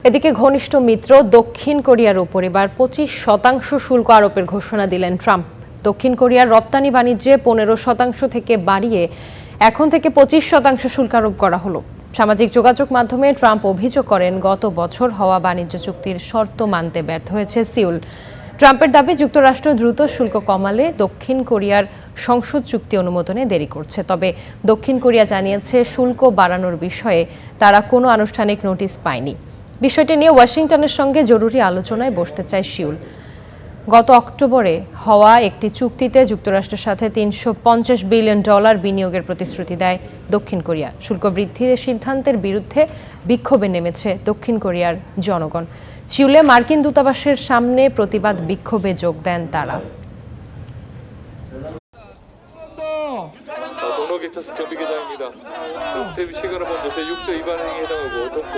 এদিকে ঘনিষ্ঠ মিত্র দক্ষিণ কোরিয়ার উপর এবার 25% শুল্ক আরোপের ঘোষণা দিলেন ট্রাম্প। দক্ষিণ কোরিয়ার রপ্তানি বাণিজ্যে 15% থেকে বাড়িয়ে এখন থেকে 25% শুল্ক আরোপ করা হলো। সামাজিক যোগাযোগ মাধ্যমে ট্রাম্প অভিযোগ করেন, গত বছর হওয়া বাণিজ্য চুক্তির শর্ত মানতে ব্যর্থ হয়েছে সিউল। ট্রাম্পের দাবি, যুক্তরাষ্ট্র দ্রুত শুল্ক কমালে দক্ষিণ কোরিয়ার সংসদ চুক্তি অনুমোদনে দেরি করছে। তবে দক্ষিণ কোরিয়া জানিয়েছে, শুল্ক বাড়ানোর বিষয়ে তারা কোনো আনুষ্ঠানিক নোটিশ পায়নি। বিষয়টি নিয়ে ওয়াশিংটনের সঙ্গে জরুরি আলোচনায় বসতে চায় সিউল। গত অক্টোবরে হওয়া একটি চুক্তিতে যুক্তরাষ্ট্রের সাথে $350 বিলিয়ন বিনিয়োগের প্রতিশ্রুতি দেয় দক্ষিণ কোরিয়া। শুল্ক বৃদ্ধির সিদ্ধান্তের বিরুদ্ধে বিক্ষোভে নেমেছে দক্ষিণ কোরিয়ার জনগণ। সিউলে মার্কিন দূতাবাসের সামনে প্রতিবাদ বিক্ষোভে যোগ দেন তারা। 경로기차스 경비계장입니다. 제 시간을 먼저 제 6조 위반 행위에 해당하고 덮고